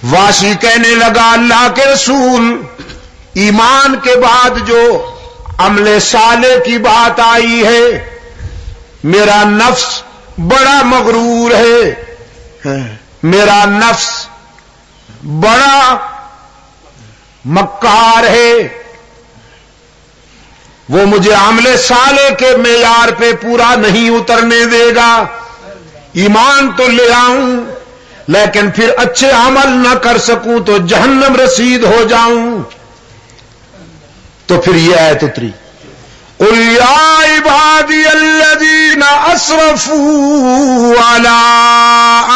واشی کہنے لگا اللہ کے رسول، ایمان کے بعد جو عمل صالح کی بات آئی ہے، میرا نفس بڑا مغرور ہے، میرا نفس بڑا مکار ہے، وہ مجھے عمل صالح کے معیار پہ پورا نہیں اترنے دے گا۔ ایمان تو لے آؤں لیکن پھر اچھے عمل نہ کر سکوں تو جہنم رسید ہو جاؤں۔ تو پھر یہ آیت اتری، قل یا عبادی الذین اسرفوا علی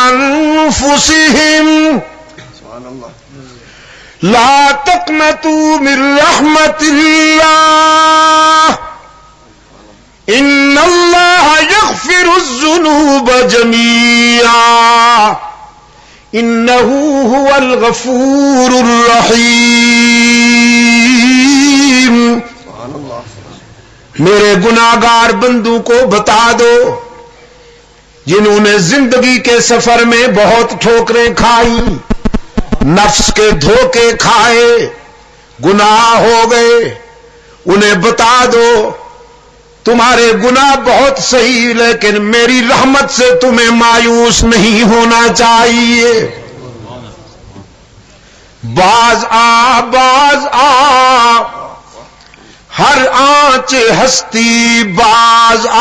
انفسہم لا تقنطوا من رحمت اللہ ان اللہ یغفر الذنوب جميعا انہ هو الغفور الرحیم۔ میرے گناہگار بندوں کو بتا دو جنہوں نے زندگی کے سفر میں بہت ٹھوکریں کھائی، نفس کے دھوکے کھائے، گناہ ہو گئے، انہیں بتا دو تمہارے گناہ بہت صحیح لیکن میری رحمت سے تمہیں مایوس نہیں ہونا چاہیے۔ باز آ ہر آنچ ہستی باز آ،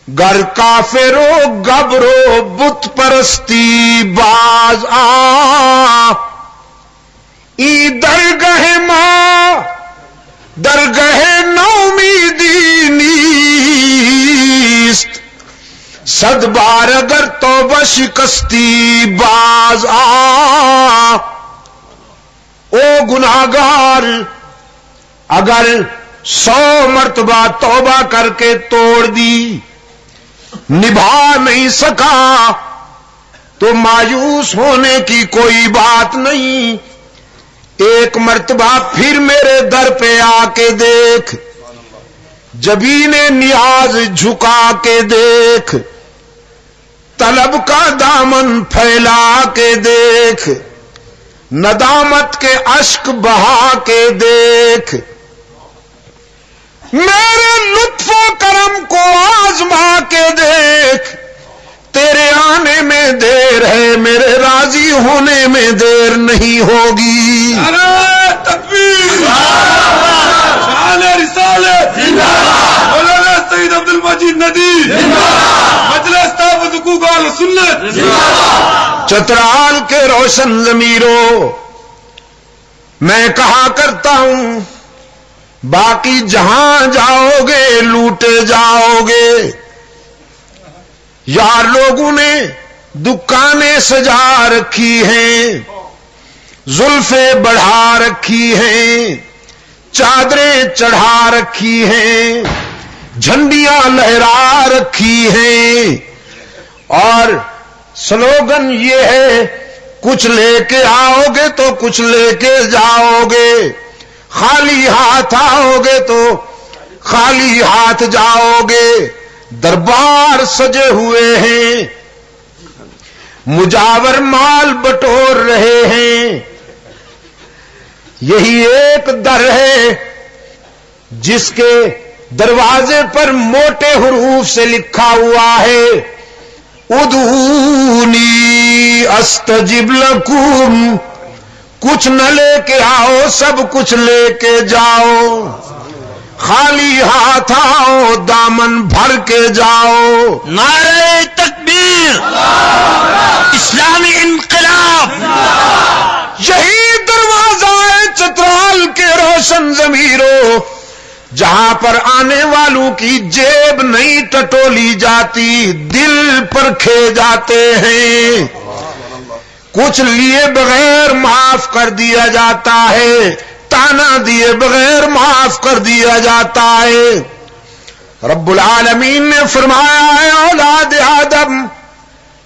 گر کافرو گبرو بت پرستی باز آ، ای درگہ ماں درگہ نومیدی نیست، صد بار اگر توبہ شکستی باز آ۔ او گناہگار، اگر 100 مرتبہ توبہ کر کے توڑ دی، نبھا نہیں سکا تو مایوس ہونے کی کوئی بات نہیں، ایک مرتبہ پھر میرے در پہ آ کے دیکھ، جبین نیاز جھکا کے دیکھ، طلب کا دامن پھیلا کے دیکھ، ندامت کے اشک بہا کے دیکھ، میرے لطف و کرم کو آزما کے دیکھ، تیرے آنے میں دیر ہے میرے راضی ہونے میں دیر نہیں ہوگی۔ نعرہ تکبیر، شان رسالت، مولانا سید عبد المجید ندی، مجلس تابعت حقوق اہل سنت۔ چترال کے روشن ضمیروں، میں کہا کرتا ہوں باقی جہاں جاؤ گے لوٹے جاؤ گے۔ یار لوگوں نے دکانیں سجا رکھی ہیں، زلفیں بڑھا رکھی ہیں، چادریں چڑھا رکھی ہیں، جھنڈیاں لہرا رکھی ہیں، اور سلوگن یہ ہے کچھ لے کے آؤ گے تو کچھ لے کے جاؤ گے، خالی ہاتھ آؤ گے تو خالی ہاتھ جاؤ گے۔ دربار سجے ہوئے ہیں، مجاور مال بٹور رہے ہیں، یہی ایک در ہے جس کے دروازے پر موٹے حروف سے لکھا ہوا ہے ادعونی استجب لکم، کچھ نہ لے کے آؤ سب کچھ لے کے جاؤ، خالی ہاتھ آؤ دامن بھر کے جاؤ۔ نعرہ تکبیر، اسلامی انقلاب، یہی دروازہ ہے چترال کے روشن ضمیروں، جہاں پر آنے والوں کی جیب نہیں ٹٹولی جاتی، دل پرکھے جاتے ہیں، کچھ لیے بغیر معاف کر دیا جاتا ہے، تانا دیے بغیر معاف کر دیا جاتا ہے۔ رب العالمین نے فرمایا ہے اولاد آدم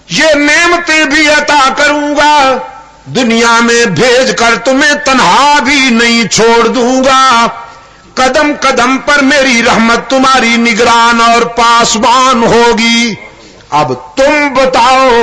یہ نعمتیں بھی عطا کروں گا، دنیا میں بھیج کر تمہیں تنہا بھی نہیں چھوڑ دوں گا، قدم قدم پر میری رحمت تمہاری نگران اور پاسبان ہوگی۔ اب تم بتاؤ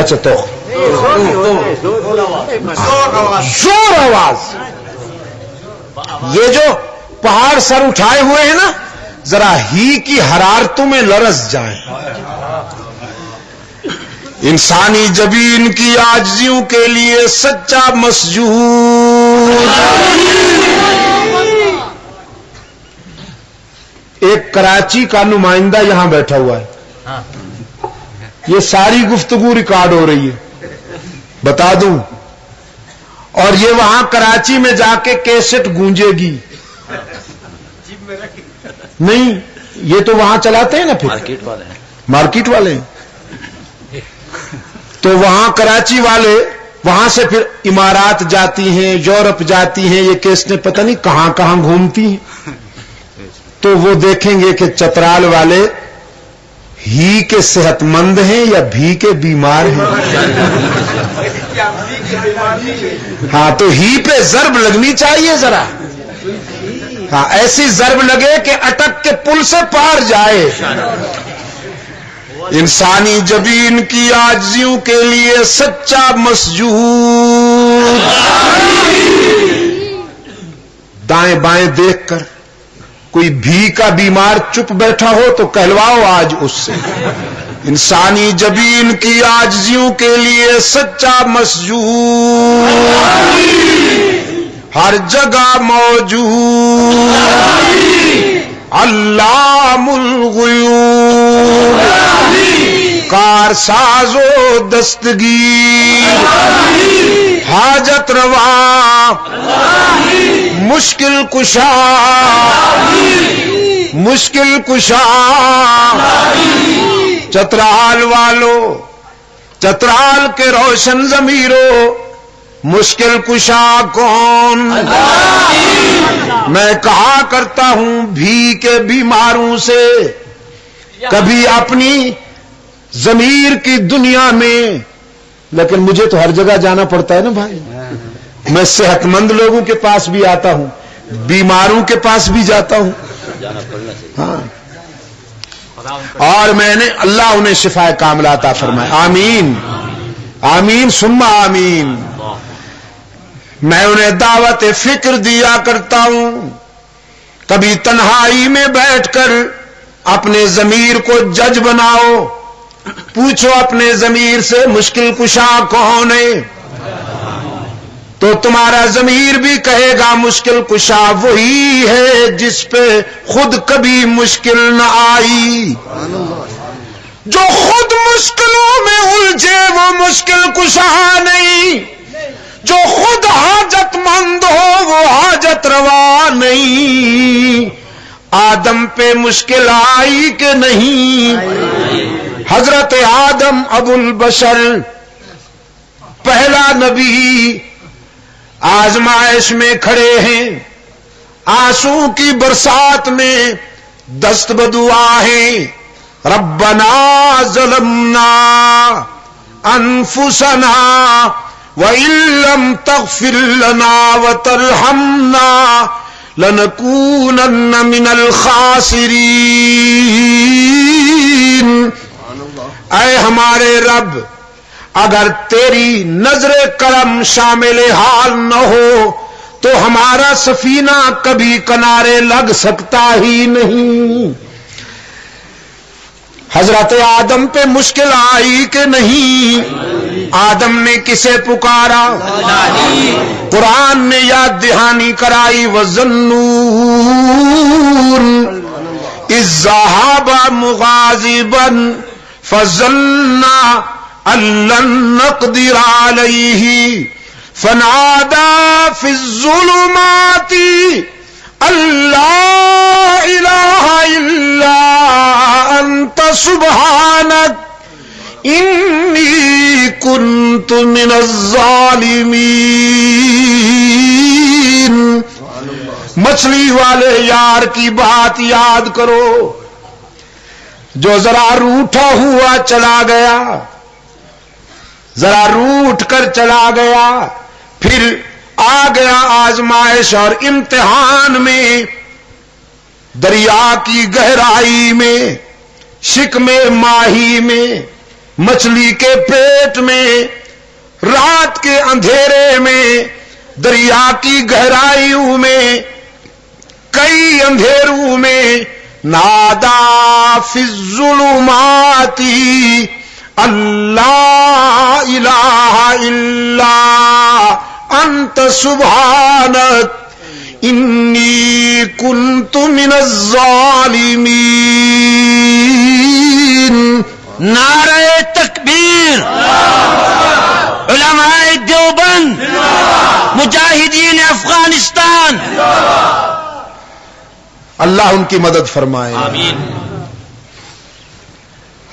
اچھا تو زور آواز. یہ جو پہاڑ سر اٹھائے ہوئے ہیں نا ذرا ہی کی حرارتوں میں لرز جائیں. انسانی جبین کی عاجزیوں کے لیے سچا مسجود. ایک کراچی کا نمائندہ یہاں بیٹھا ہوا ہے. یہ ساری گفتگو ریکارڈ ہو رہی ہے بتا دوں, اور یہ وہاں کراچی میں جا کے کیسٹ گونجے گی. نہیں یہ تو وہاں چلاتے ہیں نا پھر مارکیٹ والے ہیں. تو وہاں کراچی والے وہاں سے پھر امارات جاتی ہیں, یورپ جاتی ہیں, یہ کیسٹیں پتہ نہیں کہاں کہاں گھومتی ہیں. تو وہ دیکھیں گے کہ چترال والے ہی کے صحت مند ہیں یا بھی کے بیمار ہیں. ہاں تو ہی پہ ضرب لگنی چاہیے ذرا. ہاں ایسی ضرب لگے کہ اٹک کے پل سے پار جائے. انسانی جبین کی عاجزیوں کے لیے سچا مسجود. دائیں بائیں دیکھ کر کوئی بھی کا بیمار چپ بیٹھا ہو تو کہلواؤ آج اس سے. انسانی جبین کی عاجزیوں کے لیے سچا مسجود ہر جگہ موجود. علام الغیوب کار ساز و دستگیر حاجت روا مشکل کشا مشکل کشا. چترال والو چترال کے روشن ضمیرو مشکل کشا کون؟ میں کہا کرتا ہوں بھی کے بیماروں سے کبھی اپنی ضمیر کی دنیا میں, لیکن مجھے تو ہر جگہ جانا پڑتا ہے نا بھائی. میں صحت مند لوگوں کے پاس بھی آتا ہوں, بیماروں کے پاس بھی جاتا ہوں. ہاں اور میں نے اللہ انہیں شفا کاملہ عطا فرمائے. آمین آمین ثم آمین. میں انہیں دعوت فکر دیا کرتا ہوں. کبھی تنہائی میں بیٹھ کر اپنے ضمیر کو جج بناؤ, پوچھو اپنے ضمیر سے مشکل کشا کون ہے, تو تمہارا ضمیر بھی کہے گا مشکل کشا وہی ہے جس پہ خود کبھی مشکل نہ آئی. جو خود مشکلوں میں الجھے وہ مشکل کشا نہیں, جو خود حاجت مند ہو وہ حاجت روا نہیں. آدم پہ مشکل آئی کہ نہیں؟ حضرت آدم ابو البشر پہلا نبی آزمائش میں کھڑے ہیں, آنسو کی برسات میں دست بدعا ہیں. ربنا ظلمنا انفسنا وَإِن لَّمْ تَغْفِرْ لَنَا وَتَرْحَمْنَا لَنَكُونَنَّ مِنَ الْخَاسِرِينَ. اے ہمارے رب اگر تیری نظر کرم شامل حال نہ ہو تو ہمارا سفینہ کبھی کنارے لگ سکتا ہی نہیں. حضرت آدم پہ مشکل آئی کہ نہیں؟ آدم نے کسے پکارا؟ قرآن نے یاد دہانی کرائی. وَالظَّنُّونِ إِذ ذَّهَبَ مُغَاضِبًا فَظَنَّ أَن لَّن نَّقْدِرَ عَلَيْهِ فَنَادَىٰ فِي الظُّلُمَاتِ أَن لَّا إِلَٰهَ إِلَّا أَنتَ سُبْحَانَكَ إِنِّي كُنتُ مِنَ الظَّالِمِينَ. مچھلی والے یار کی بات یاد کرو جو ذرا روٹھا ہوا چلا گیا, ذرا روٹ کر چلا گیا, پھر آ گیا آزمائش اور امتحان میں, دریا کی گہرائی میں, شکم ماہی میں مچھلی کے پیٹ میں، رات کے اندھیرے میں، دریا کی گہرائیوں میں، کئی اندھیروں میں، نادا فی الظلمات اللہ الہ الا انت سبحانک انی کنت من الظالمین. نعرہ تکبیر. علماء دیوبند، مجاہدین افغانستان، اللہ ان کی مدد فرمائے. آمین.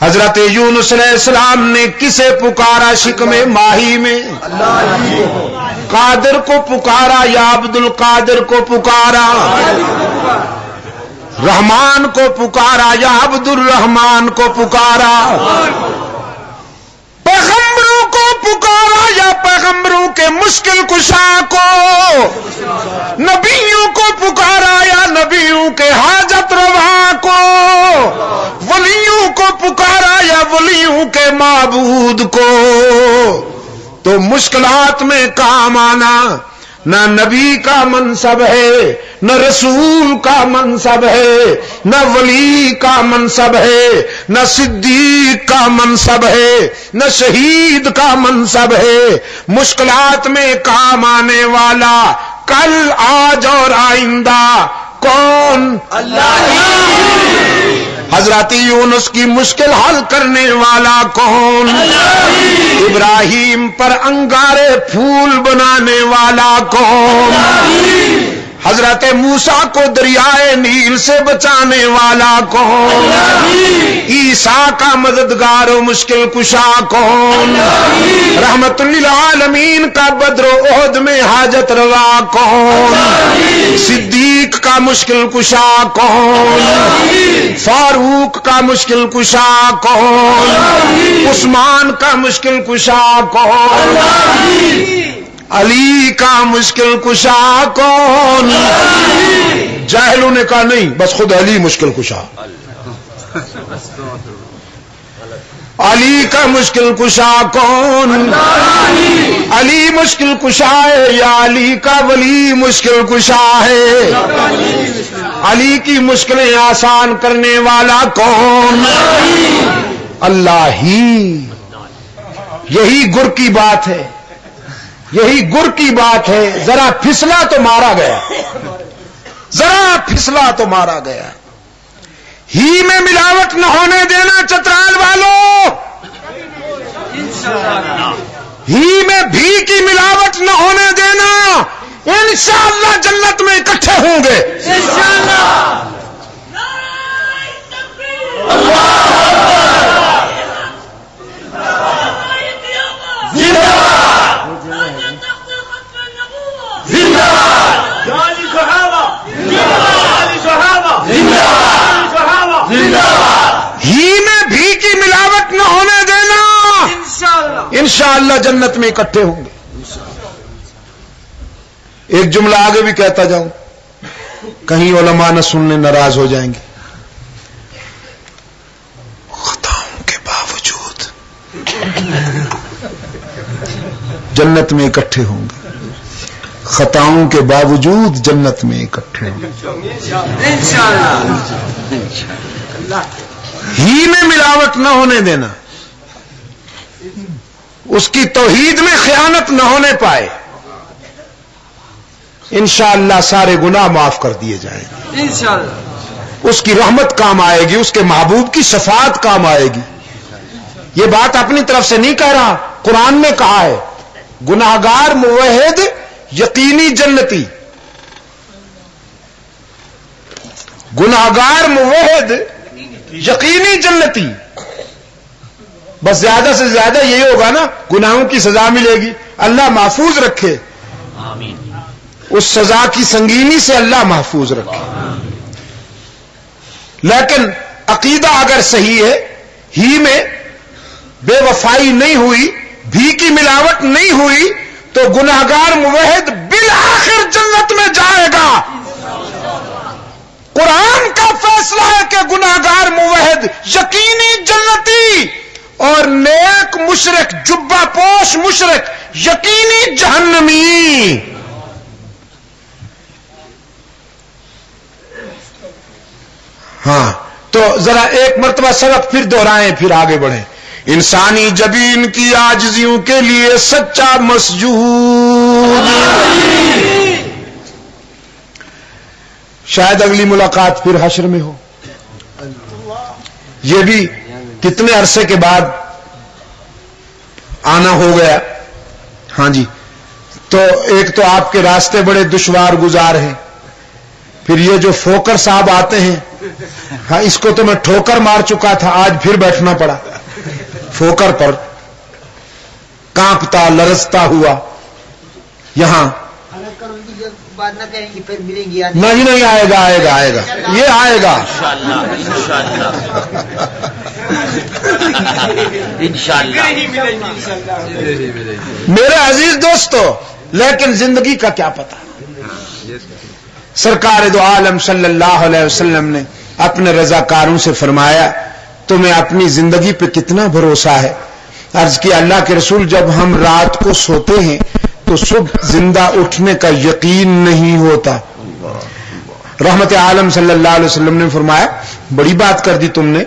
حضرت یونس علیہ السلام نے کسے پکارا شکم ماہی میں؟ قادر کو پکارا یا عبد القادر کو پکارا؟ رحمان کو پکارا یا عبد الرحمان کو پکارا؟ پیغمبروں کو پکارا یا پیغمبروں کے مشکل کشا کو؟ نبیوں کو پکارا یا نبیوں کے حاجت روا کو؟ ولیوں کو پکارا یا ولیوں کے معبود کو؟ تو مشکلات میں کام آنا نہ نبی کا منصب ہے، نہ رسول کا منصب ہے، نہ ولی کا منصب ہے، نہ صدیق کا منصب ہے، نہ شہید کا منصب ہے. مشکلات میں کام آنے والا کل، آج اور آئندہ کون؟ حضرت یونس کی مشکل حل کرنے والا کون؟ ابراہیم پر انگارے پھول بنانے والا کون؟ حضرت موسیٰ کو دریائے نیل سے بچانے والا کون؟ عیسیٰ کا مددگار و مشکل کشا کون؟ رحمت للعالمین کا بدر و احد میں حاجت روا کون؟ صدیق کا مشکل کشا کون؟ فاروق کا مشکل کشا کون؟ عثمان کا مشکل کشا کون؟ علی کا مشکل کشا کون؟ جاہلوں نے کہا نہیں، بس خود علی مشکل کشا. علی کا مشکل کشا کون؟ علی مشکل کشا ہے یا علی کا ولی مشکل کشا ہے؟ علی کی مشکلیں آسان کرنے والا کون؟ اللہ ہی. یہی گر کی بات ہے، یہی گر کی بات ہے. ذرا پھسلا تو مارا گیا، ذرا پھسلا تو مارا گیا. ہی میں ملاوٹ نہ ہونے دینا چترال والوں. ہی میں بھی کی ملاوٹ نہ ہونے دینا. انشاءاللہ جنت میں اکٹھے ہوں گے. ہی میں بھی کی ملاوٹ نہ ہونے دینا. انشاءاللہ جنت میں اکٹھے ہوں گے. ایک جملہ آگے بھی کہتا جاؤں، کہیں علماء نہ سننے ناراض ہو جائیں گے. خطاؤں کے باوجود جنت میں اکٹھے ہوں گے. خطاؤں کے باوجود جنت میں اکٹھے ہوں گے. ہی میں ملاوٹ نہ ہونے دینا، اس کی توحید میں خیانت نہ ہونے پائے. انشاءاللہ سارے گناہ معاف کر دیے جائیں گے. اس کی رحمت کام آئے گی، اس کے محبوب کی شفاعت کام آئے گی. یہ بات اپنی طرف سے نہیں کہہ رہا، قرآن نے کہا ہے گناہگار موحد یقینی جنتی. گناہگار موحد یقینی جنتی. بس زیادہ سے زیادہ یہی ہوگا نا، گناہوں کی سزا ملے گی. اللہ محفوظ رکھے، آمین. اس سزا کی سنگینی سے اللہ محفوظ رکھے. لیکن عقیدہ اگر صحیح ہے، ہی میں بے وفائی نہیں ہوئی، بھی کی ملاوٹ نہیں ہوئی، تو گناہگار موحد بالآخر جنت میں جائے گا. قرآن کا فیصلہ ہے کہ گناہگار موحد یقینی جنتی اور نیک مشرک جبہ پوش مشرک یقینی جہنمی. ہاں تو ذرا ایک مرتبہ سبق پھر دہرائیں پھر آگے بڑھیں. انسانی جبین کی عاجزیوں کے لیے سچا مسجود. شاید اگلی ملاقات پھر حشر میں ہو. یہ بھی کتنے عرصے کے بعد آنا ہو گیا. ہاں جی تو ایک تو آپ کے راستے بڑے دشوار گزار ہیں, پھر یہ جو فوکر صاحب آتے ہیں, ہاں اس کو تو میں ٹھوکر مار چکا تھا, آج پھر بیٹھنا پڑا فوکر پر, کانپتا لرزتا ہوا یہاں. نہیں آئے گا یہ آئے گا انشاءاللہ. میرے عزیز دوستو, لیکن زندگی کا کیا پتا. سرکار دو عالم صلی اللہ علیہ وسلم نے اپنے رضاکاروں سے فرمایا تمہیں اپنی زندگی پہ کتنا بھروسہ ہے. عرض کیا اللہ کے رسول جب ہم رات کو سوتے ہیں تو صبح زندہ اٹھنے کا یقین نہیں ہوتا. رحمت عالم صلی اللہ علیہ وسلم نے فرمایا بڑی بات کر دی تم نے,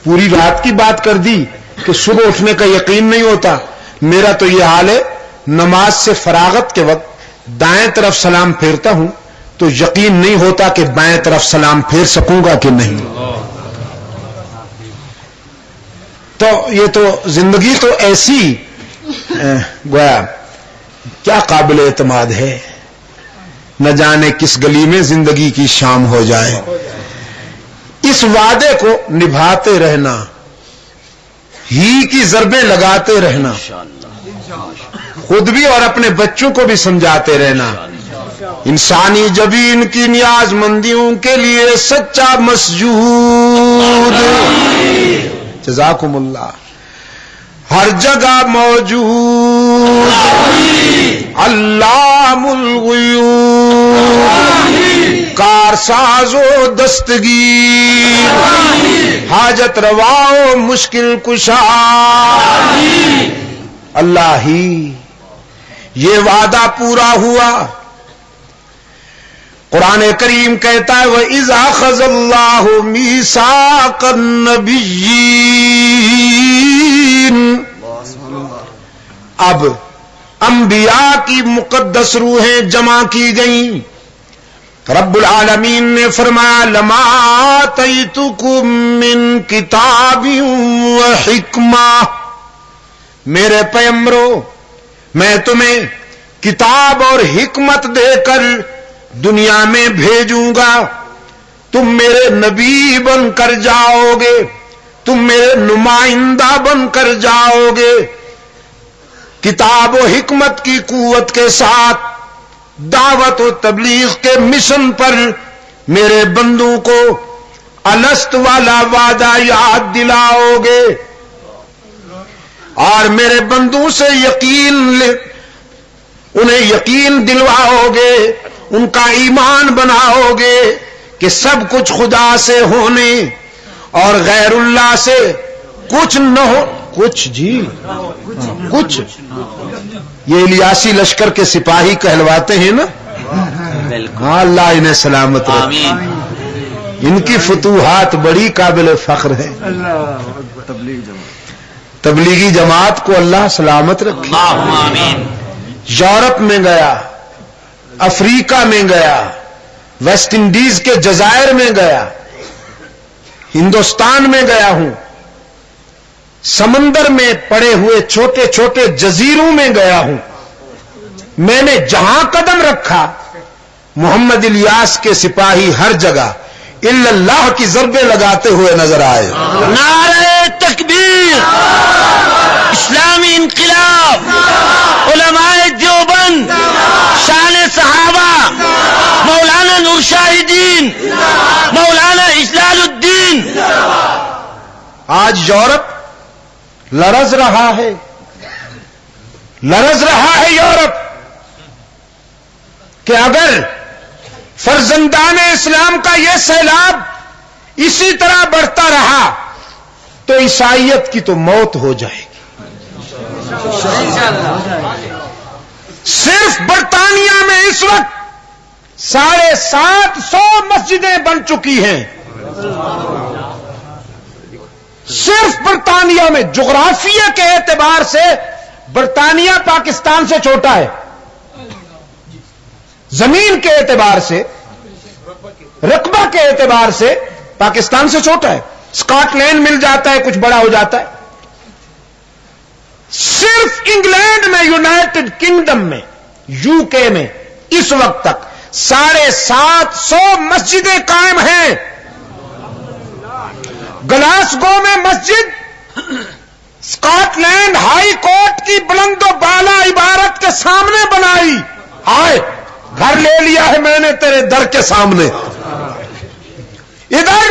پوری رات کی بات کر دی کہ صبح اٹھنے کا یقین نہیں ہوتا. میرا تو یہ حال ہے, نماز سے فراغت کے وقت دائیں طرف سلام پھیرتا ہوں تو یقین نہیں ہوتا کہ بائیں طرف سلام پھیر سکوں گا کہ نہیں. تو یہ تو زندگی تو ایسی گویا کیا قابل اعتماد ہے, نہ جانے کس گلی میں زندگی کی شام ہو جائے. اس وعدے کو نبھاتے رہنا, ہی کی ضربیں لگاتے رہنا, خود بھی اور اپنے بچوں کو بھی سمجھاتے رہنا. انسانی جبین کی نیاز مندیوں کے لیے سچا مسجود. جزاکم اللہ. ہر جگہ موجود علام الغیوب, کارساز و دستگیر, حاجت روا و مشکل کشا اللہ ہی. یہ وعدہ پورا ہوا. قرآن کریم کہتا ہے وَإِذْ أَخَذَ اللَّهُ مِيثَاقَ النَّبِيِّينَ. اب انبیاء کی مقدس روحیں جمع کی گئیں. رب العالمین نے فرمایا لَمَا آتَيْتُكُم مِّن كِتَابٍ وَحِكْمَةٍ. میرے پیغمبرو میں تمہیں کتاب اور حکمت دے کر دنیا میں بھیجوں گا. تم میرے نبی بن کر جاؤ گے, تم میرے نمائندہ بن کر جاؤ گے. کتاب و حکمت کی قوت کے ساتھ دعوت و تبلیغ کے مشن پر میرے بندوں کو الست والا وعدہ یاد دلاؤ گے اور میرے بندوں سے انہیں یقین دلواؤ گے, ان کا ایمان بناؤ گے کہ سب کچھ خدا سے ہونے اور غیر اللہ سے کچھ نہ ہو. کچھ جی کچھ یہ الیاسی لشکر کے سپاہی کہلواتے ہیں نا. ہاں اللہ انہیں سلامت رکھے. ان کی فتوحات بڑی قابل فخر ہے. تبلیغی جماعت کو اللہ سلامت رکھے. یورپ میں گیا, افریقہ میں گیا, ویسٹ انڈیز کے جزائر میں گیا, ہندوستان میں گیا ہوں, سمندر میں پڑے ہوئے چھوٹے چھوٹے جزیروں میں گیا ہوں. میں نے جہاں قدم رکھا محمد الیاس کے سپاہی ہر جگہ الا اللہ کی ضربیں لگاتے ہوئے نظر آئے. نعرہ تکبیر, اسلامی انقلاب, علماء دیوبند, شان صحابہ, مولانا نور شاہدین, مولانا اجلال الدین. آج یورپ لرز رہا ہے یورپ کہ اگر فرزندان اسلام کا یہ سیلاب اسی طرح بڑھتا رہا تو عیسائیت کی تو موت ہو جائے گی. صرف برطانیہ میں اس وقت 750 مسجدیں بن چکی ہیں. صرف برطانیہ میں. جغرافیہ کے اعتبار سے برطانیہ پاکستان سے چھوٹا ہے. زمین کے اعتبار سے, رقبہ کے اعتبار سے پاکستان سے چھوٹا ہے. اسکاٹ لینڈ مل جاتا ہے, کچھ بڑا ہو جاتا ہے. صرف انگلینڈ میں, یونائٹڈ کنگڈم میں, یو کے میں اس وقت تک 750 مسجدیں قائم ہیں. گلاسگو میں مسجد اسکاٹ لینڈ ہائی کورٹ کی بلند و بالا عبارت کے سامنے بنائی. ہائے گھر لے لیا ہے میں نے تیرے در کے سامنے. ادھر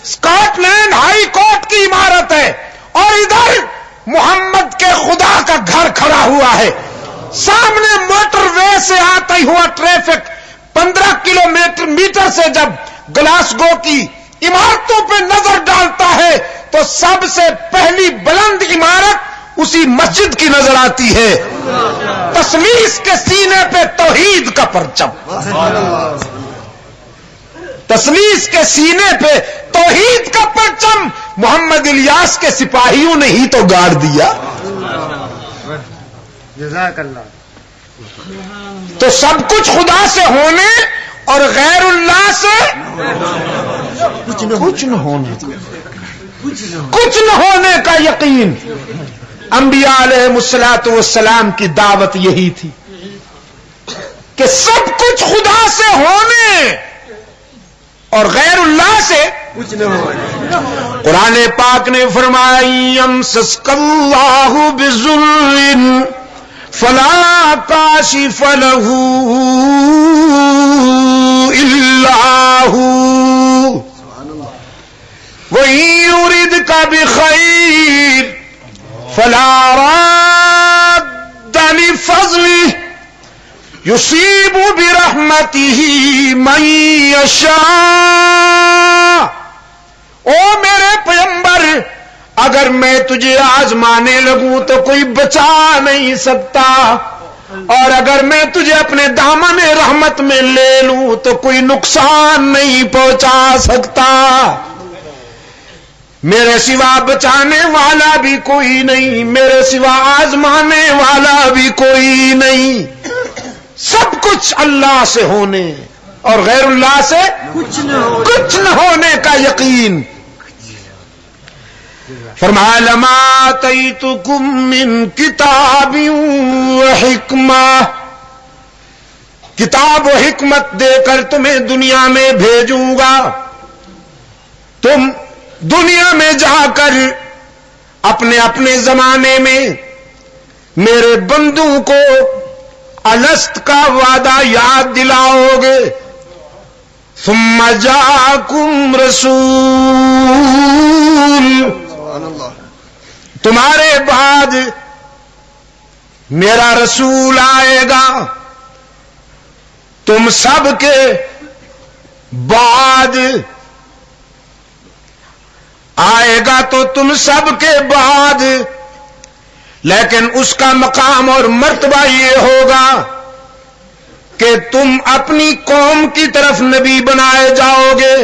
اسکاٹ لینڈ ہائی کورٹ کی عمارت ہے اور ادھر محمد کے خدا کا گھر کھڑا ہوا ہے. سامنے موٹر وے سے آتا ہی ہوا ٹریفک 15 کلومیٹر سے جب گلاسگو کی عمارتوں پہ نظر ڈالتا ہے تو سب سے پہلی بلند عمارت اسی مسجد کی نظر آتی ہے. تسلیس کے سینے پہ توحید کا پرچم. تسلیس کے سینے پہ توحید کا پرچم محمد الیاس کے سپاہیوں نے ہی تو گاڑ دیا. جزاک اللہ. تو سب کچھ خدا سے ہونے اور غیر اللہ سے کچھ نہ ہونے, کچھ نہ ہونے کا یقین. انبیاء علیہ الصلوۃ والسلام کی دعوت یہی تھی کہ سب کچھ خدا سے ہونے اور غیر اللہ سے کچھ نہ ہونے. قرآن پاک نے فرمایا یمسسک اللہ بضر فلا کاشف له الا هو وإن يردك بخير فلا راد لفضله يصيب برحمته من يشاء. او میرے پیغمبر, اگر میں تجھے آزمانے لگوں تو کوئی بچا نہیں سکتا, اور اگر میں تجھے اپنے دامن رحمت میں لے لوں تو کوئی نقصان نہیں پہنچا سکتا. میرے سوا بچانے والا بھی کوئی نہیں, میرے سوا آزمانے والا بھی کوئی نہیں. سب کچھ اللہ سے ہونے اور غیر اللہ سے کچھ نہ ہونے کا یقین. فرمایا لما آتیتکم من کتاب و حکمہ, کتاب و حکمت دے کر تمہیں دنیا میں بھیجوں گا. تم دنیا میں جا کر اپنے اپنے زمانے میں میرے بندوں کو الست کا وعدہ یاد دلاؤ گے. ثم جاءکم رسول, تمہارے بعد میرا رسول آئے گا. تم سب کے بعد آئے گا تو تم سب کے بعد, لیکن اس کا مقام اور مرتبہ یہ ہوگا کہ تم اپنی قوم کی طرف نبی بنائے جاؤ گے,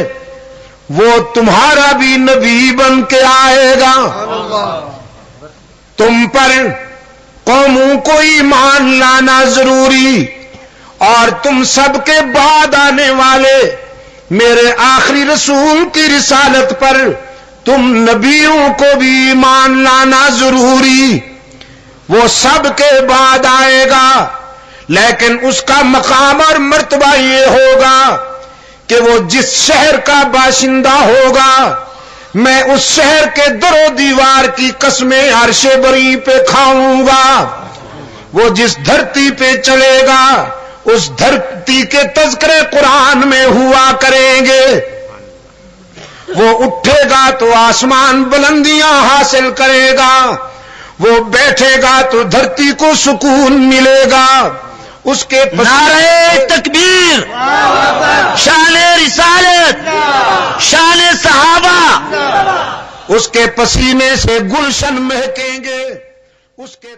وہ تمہارا بھی نبی بن کے آئے گا. تم پر قوموں کو ایمان لانا ضروری, اور تم سب کے بعد آنے والے میرے آخری رسول کی رسالت پر تم نبیوں کو بھی ایمان لانا ضروری. وہ سب کے بعد آئے گا, لیکن اس کا مقام اور مرتبہ یہ ہوگا کہ وہ جس شہر کا باشندہ ہوگا میں اس شہر کے در و دیوار کی قسمیں عرش بری پہ کھاؤں گا. وہ جس دھرتی پہ چلے گا اس دھرتی کے تذکرے قرآن میں ہوا کریں گے. وہ اٹھے گا تو آسمان بلندیاں حاصل کرے گا, وہ بیٹھے گا تو دھرتی کو سکون ملے گا. اس کے نعرہ تکبیر, شان رسالت, شان صحابہ, اس کے پسینے سے گلشن مہکیں گے، اس کے